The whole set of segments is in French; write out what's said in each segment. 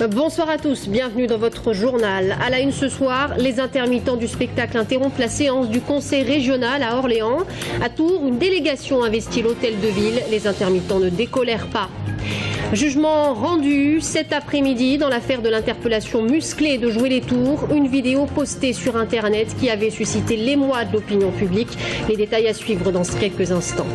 Bonsoir à tous, bienvenue dans votre journal. À la une ce soir, les intermittents du spectacle interrompent la séance du conseil régional à Orléans. À Tours, une délégation investit l'hôtel de ville. Les intermittents ne décolèrent pas. Jugement rendu cet après-midi dans l'affaire de l'interpellation musclée de Jouer les Tours. Une vidéo postée sur Internet qui avait suscité l'émoi de l'opinion publique. Les détails à suivre dans quelques instants.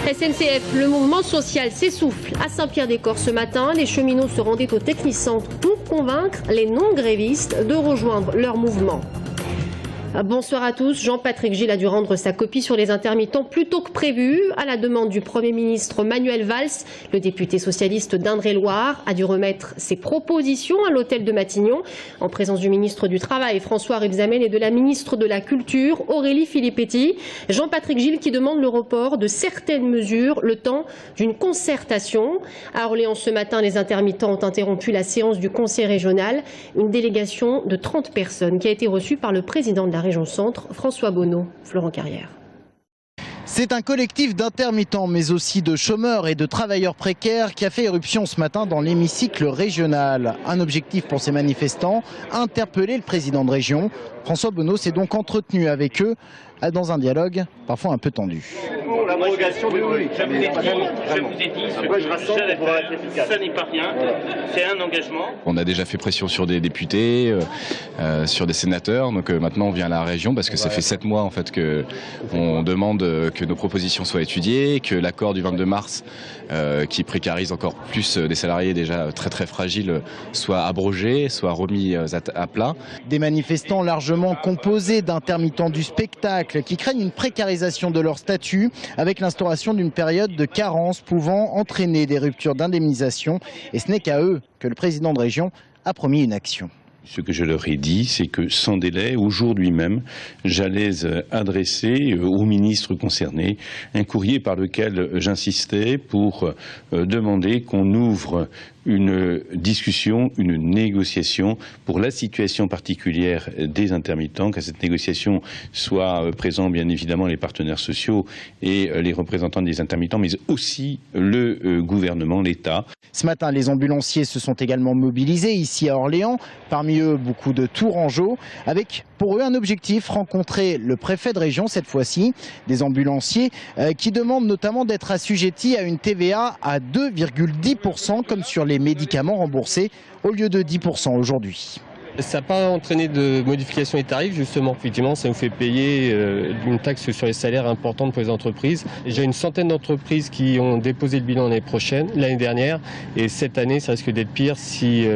SNCF, le mouvement social s'essouffle. À Saint-Pierre-des-Corps ce matin, les cheminots se rendaient au Technicentre pour convaincre les non-grévistes de rejoindre leur mouvement. Bonsoir à tous. Jean-Patrick Gille a dû rendre sa copie sur les intermittents plus tôt que prévu. À la demande du Premier ministre Manuel Valls, le député socialiste d'Indre-et-Loire a dû remettre ses propositions à l'hôtel de Matignon, en présence du ministre du Travail François Rebsamen et de la ministre de la Culture Aurélie Filippetti. Jean-Patrick Gille qui demande le report de certaines mesures le temps d'une concertation. À Orléans ce matin, les intermittents ont interrompu la séance du conseil régional. Une délégation de 30 personnes qui a été reçue par le président de la région Centre, François Bonneau. Florent Carrière. C'est un collectif d'intermittents, mais aussi de chômeurs et de travailleurs précaires qui a fait éruption ce matin dans l'hémicycle régional. Un objectif pour ces manifestants, interpeller le président de région. François Bonneau s'est donc entretenu avec eux dans un dialogue parfois un peu tendu. Pour l'abrogation de je vous ai dit, ce n'est pas rien, c'est un engagement. On a déjà fait pression sur des députés, sur des sénateurs, donc maintenant on vient à la région parce que ça fait 7 mois en fait qu'on demande que nos propositions soient étudiées, que l'accord du 22 mars qui précarise encore plus des salariés déjà très fragiles soit abrogé, soit remis à plat. Des manifestants largement composés d'intermittents du spectacle qui craignent une précarisation de leur statut avec l'instauration d'une période de carence pouvant entraîner des ruptures d'indemnisation. Et ce n'est qu'à eux que le président de région a promis une action. Ce que je leur ai dit, c'est que sans délai, aujourd'hui même, j'allais adresser au ministre concerné un courrier par lequel j'insistais pour demander qu'on ouvre une discussion, une négociation pour la situation particulière des intermittents, qu'à cette négociation soient présents bien évidemment les partenaires sociaux et les représentants des intermittents, mais aussi le gouvernement, l'État. Ce matin, les ambulanciers se sont également mobilisés ici à Orléans, parmi eux beaucoup de Tourangeaux, avec pour eux un objectif, rencontrer le préfet de région cette fois-ci, des ambulanciers qui demandent notamment d'être assujettis à une TVA à 2,10% comme sur les médicaments remboursés au lieu de 10% aujourd'hui. Ça n'a pas entraîné de modification des tarifs, justement. Effectivement, ça nous fait payer une taxe sur les salaires importante pour les entreprises. J'ai une centaine d'entreprises qui ont déposé le bilan l'année dernière, et cette année, ça risque d'être pire si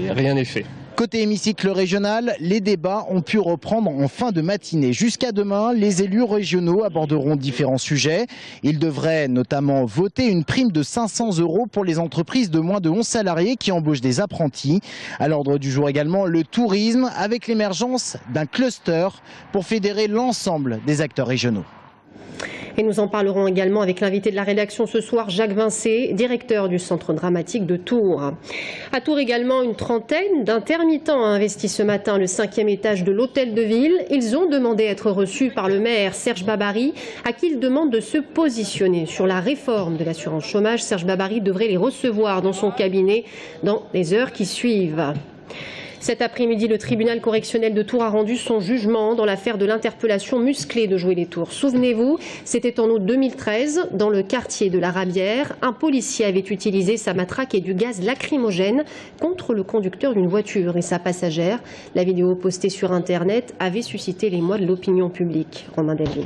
rien n'est fait. Côté hémicycle régional, les débats ont pu reprendre en fin de matinée. Jusqu'à demain, les élus régionaux aborderont différents sujets. Ils devraient notamment voter une prime de 500 € pour les entreprises de moins de 11 salariés qui embauchent des apprentis. À l'ordre du jour également, le tourisme avec l'émergence d'un cluster pour fédérer l'ensemble des acteurs régionaux. Et nous en parlerons également avec l'invité de la rédaction ce soir, Jacques Vincé, directeur du Centre dramatique de Tours. À Tours également, une trentaine d'intermittents a investi ce matin le 5e étage de l'hôtel de ville. Ils ont demandé à être reçus par le maire Serge Babary, à qui ils demandent de se positionner sur la réforme de l'assurance chômage. Serge Babary devrait les recevoir dans son cabinet dans les heures qui suivent. Cet après-midi, le tribunal correctionnel de Tours a rendu son jugement dans l'affaire de l'interpellation musclée de Jouer les Tours. Souvenez-vous, c'était en août 2013, dans le quartier de la Rabière. Un policier avait utilisé sa matraque et du gaz lacrymogène contre le conducteur d'une voiture et sa passagère. La vidéo postée sur Internet avait suscité l'émoi de l'opinion publique. Romain Delville.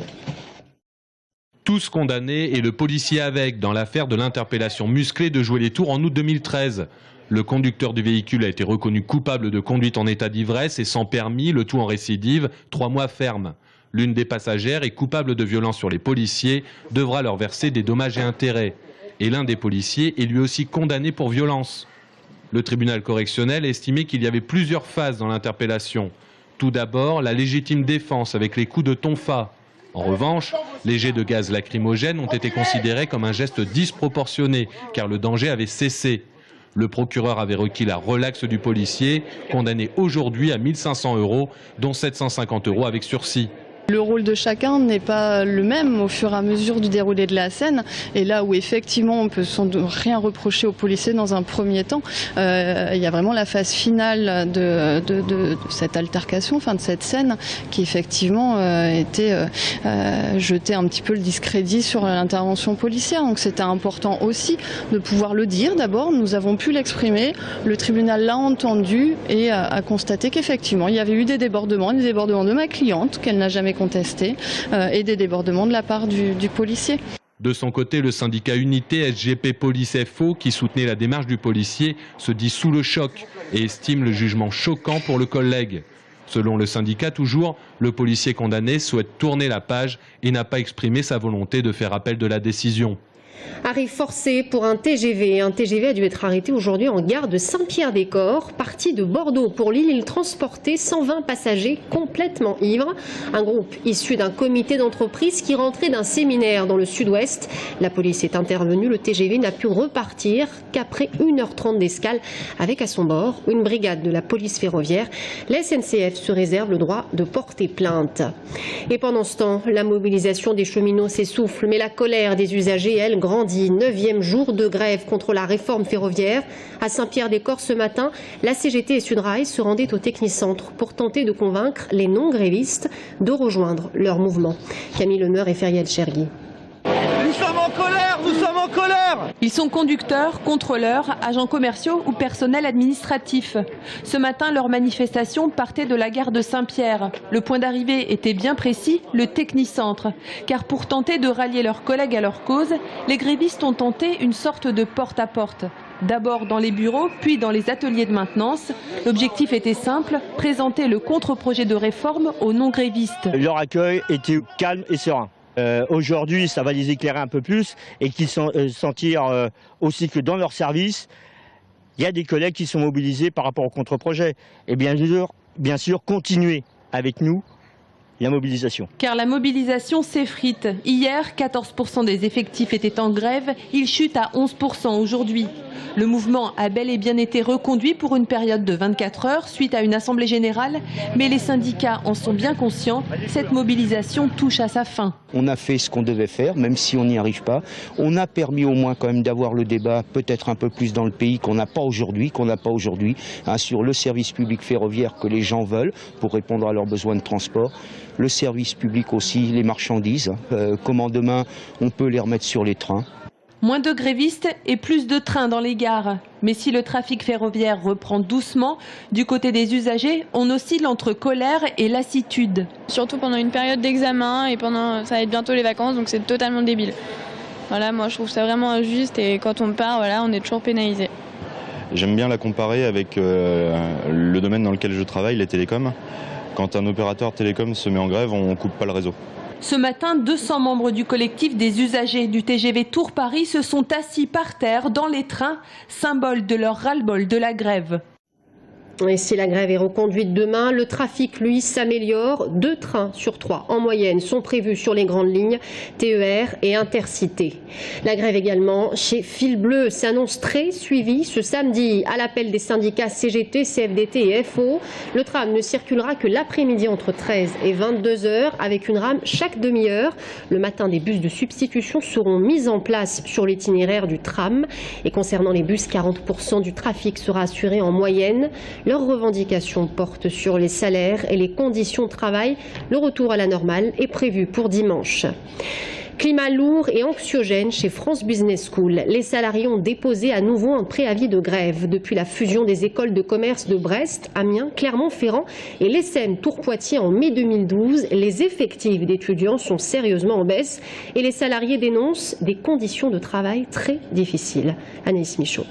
Tous condamnés et le policier avec dans l'affaire de l'interpellation musclée de Jouer les Tours en août 2013. Le conducteur du véhicule a été reconnu coupable de conduite en état d'ivresse et sans permis, le tout en récidive, 3 mois ferme. L'une des passagères est coupable de violence sur les policiers, devra leur verser des dommages et intérêts. Et l'un des policiers est lui aussi condamné pour violence. Le tribunal correctionnel a estimé qu'il y avait plusieurs phases dans l'interpellation. Tout d'abord, la légitime défense avec les coups de tonfa. En revanche, les jets de gaz lacrymogène ont été considérés comme un geste disproportionné, car le danger avait cessé. Le procureur avait requis la relaxe du policier, condamné aujourd'hui à 1 500 €, dont 750 € avec sursis. Le rôle de chacun n'est pas le même au fur et à mesure du déroulé de la scène. Et là où effectivement on peut sans rien reprocher aux policiers dans un premier temps, il y a vraiment la phase finale de cette altercation, de cette scène, qui effectivement était jeté un petit peu le discrédit sur l'intervention policière. Donc c'était important aussi de pouvoir le dire. D'abord, nous avons pu l'exprimer, le tribunal l'a entendu et a constaté qu'effectivement il y avait eu des débordements de ma cliente qu'elle n'a jamais contesté et des débordements de la part du policier. De son côté, le syndicat Unité SGP Police FO, qui soutenait la démarche du policier, se dit sous le choc et estime le jugement choquant pour le collègue. Selon le syndicat toujours, le policier condamné souhaite tourner la page et n'a pas exprimé sa volonté de faire appel de la décision. Arrive forcé pour un TGV. Un TGV a dû être arrêté aujourd'hui en gare de Saint-Pierre-des-Corps. Parti de Bordeaux pour Lille, il transportait 120 passagers complètement ivres. Un groupe issu d'un comité d'entreprise qui rentrait d'un séminaire dans le sud-ouest. La police est intervenue. Le TGV n'a pu repartir qu'après 1h30 d'escale avec à son bord une brigade de la police ferroviaire. La SNCF se réserve le droit de porter plainte. Et pendant ce temps, la mobilisation des cheminots s'essouffle, mais la colère des usagers, elle, grandit. 9e jour de grève contre la réforme ferroviaire. À Saint-Pierre-des-Corps ce matin, la CGT et Sudrail se rendaient au Technicentre pour tenter de convaincre les non-grévistes de rejoindre leur mouvement. Camille Lemeur et Feriel Chergui. Nous sommes en colère, nous sommes en colère! Ils sont conducteurs, contrôleurs, agents commerciaux ou personnel administratif. Ce matin, leur manifestation partait de la gare de Saint-Pierre. Le point d'arrivée était bien précis, le Technicentre. Car pour tenter de rallier leurs collègues à leur cause, les grévistes ont tenté une sorte de porte-à-porte. D'abord dans les bureaux, puis dans les ateliers de maintenance. L'objectif était simple, présenter le contre-projet de réforme aux non-grévistes. Leur accueil était calme et serein. Aujourd'hui, ça va les éclairer un peu plus et qu'ils sentir aussi que dans leur service, il y a des collègues qui sont mobilisés par rapport au contre-projet. Et bien sûr, continuer avec nous la mobilisation. Car la mobilisation s'effrite. Hier, 14% des effectifs étaient en grève. Il chute à 11% aujourd'hui. Le mouvement a bel et bien été reconduit pour une période de 24 heures suite à une assemblée générale. Mais les syndicats en sont bien conscients. Cette mobilisation touche à sa fin. On a fait ce qu'on devait faire, même si on n'y arrive pas. On a permis au moins quand même d'avoir le débat peut-être un peu plus dans le pays qu'on n'a pas aujourd'hui, sur le service public ferroviaire que les gens veulent pour répondre à leurs besoins de transport. Le service public aussi, les marchandises, comment demain on peut les remettre sur les trains. Moins de grévistes et plus de trains dans les gares. Mais si le trafic ferroviaire reprend doucement, du côté des usagers, on oscille entre colère et lassitude. Surtout pendant une période d'examen et ça va être bientôt les vacances, donc c'est totalement débile. Voilà, moi je trouve ça vraiment injuste et quand on part, on est toujours pénalisé. J'aime bien la comparer avec le domaine dans lequel je travaille, les télécoms. Quand un opérateur télécom se met en grève, on ne coupe pas le réseau. Ce matin, 200 membres du collectif des usagers du TGV Tours-Paris se sont assis par terre dans les trains, symbole de leur ras-le-bol de la grève. Et si la grève est reconduite demain, le trafic, lui, s'améliore. 2 trains sur 3, en moyenne, sont prévus sur les grandes lignes TER et Intercités. La grève également chez Fil Bleu s'annonce très suivie ce samedi. À l'appel des syndicats CGT, CFDT et FO, le tram ne circulera que l'après-midi entre 13 et 22 heures avec une rame chaque demi-heure. Le matin, des bus de substitution seront mis en place sur l'itinéraire du tram. Et concernant les bus, 40% du trafic sera assuré en moyenne. Leurs revendications portent sur les salaires et les conditions de travail. Le retour à la normale est prévu pour dimanche. Climat lourd et anxiogène chez France Business School. Les salariés ont déposé à nouveau un préavis de grève depuis la fusion des écoles de commerce de Brest, Amiens, Clermont-Ferrand et l'ESSEM Tours-Poitiers en mai 2012. Les effectifs d'étudiants sont sérieusement en baisse et les salariés dénoncent des conditions de travail très difficiles. Anaïs Michaud.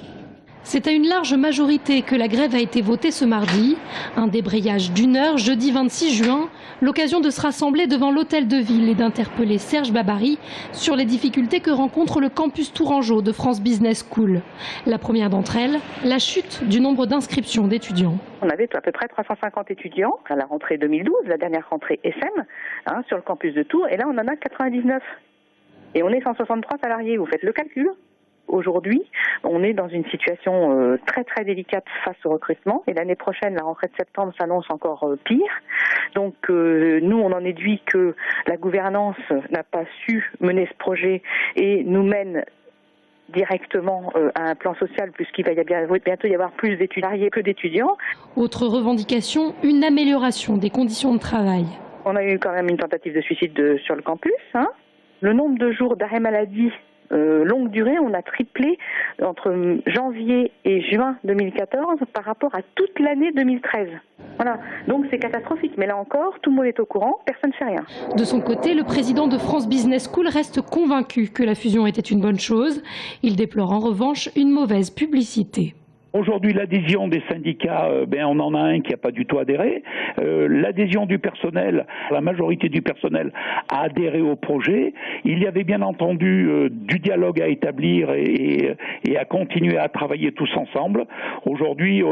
C'est à une large majorité que la grève a été votée ce mardi. Un débrayage d'1 heure jeudi 26 juin, l'occasion de se rassembler devant l'hôtel de ville et d'interpeller Serge Babary sur les difficultés que rencontre le campus Tourangeau de France Business School. La première d'entre elles, la chute du nombre d'inscriptions d'étudiants. On avait à peu près 350 étudiants à la rentrée 2012, la dernière rentrée SM, sur le campus de Tours, et là on en a 99. Et on est 163 salariés, vous faites le calcul. Aujourd'hui, on est dans une situation très très délicate face au recrutement et l'année prochaine, la rentrée de septembre s'annonce encore pire. Donc nous, on en déduit que la gouvernance n'a pas su mener ce projet et nous mène directement à un plan social puisqu'il va bientôt y avoir plus d'étudiants que d'étudiants. Autre revendication, une amélioration des conditions de travail. On a eu quand même une tentative de suicide sur le campus. Le nombre de jours d'arrêt maladie longue durée, on a triplé entre janvier et juin 2014 par rapport à toute l'année 2013. Voilà, donc c'est catastrophique. Mais là encore, tout le monde est au courant, personne ne fait rien. De son côté, le président de France Business School reste convaincu que la fusion était une bonne chose. Il déplore en revanche une mauvaise publicité. Aujourd'hui, l'adhésion des syndicats, on en a un qui n'a pas du tout adhéré. L'adhésion du personnel, la majorité du personnel a adhéré au projet. Il y avait bien entendu du dialogue à établir et à continuer à travailler tous ensemble. Aujourd'hui,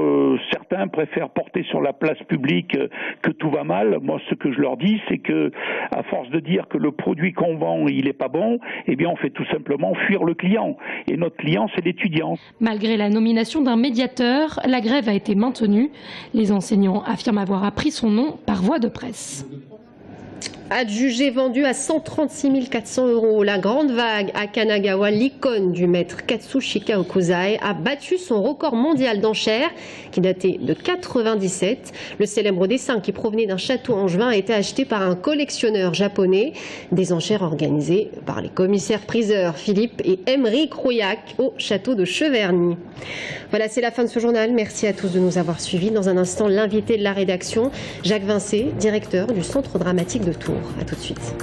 certains préfèrent porter sur la place publique que tout va mal. Moi, ce que je leur dis, c'est que, à force de dire que le produit qu'on vend, il n'est pas bon, eh bien, on fait tout simplement fuir le client. Et notre client, c'est l'étudiant. Malgré la nomination d'un médiateur, la grève a été maintenue. Les enseignants affirment avoir appris son nom par voie de presse. Adjugé vendu à 136 400 €. La grande vague à Kanagawa, l'icône du maître Katsushika Okuzai, a battu son record mondial d'enchères qui datait de 97. Le célèbre dessin qui provenait d'un château angevin a été acheté par un collectionneur japonais. Des enchères organisées par les commissaires-priseurs Philippe et Emeric Rouillac au château de Cheverny. Voilà, c'est la fin de ce journal. Merci à tous de nous avoir suivis. Dans un instant, l'invité de la rédaction, Jacques Vincé, directeur du Centre dramatique de Tours. A tout de suite.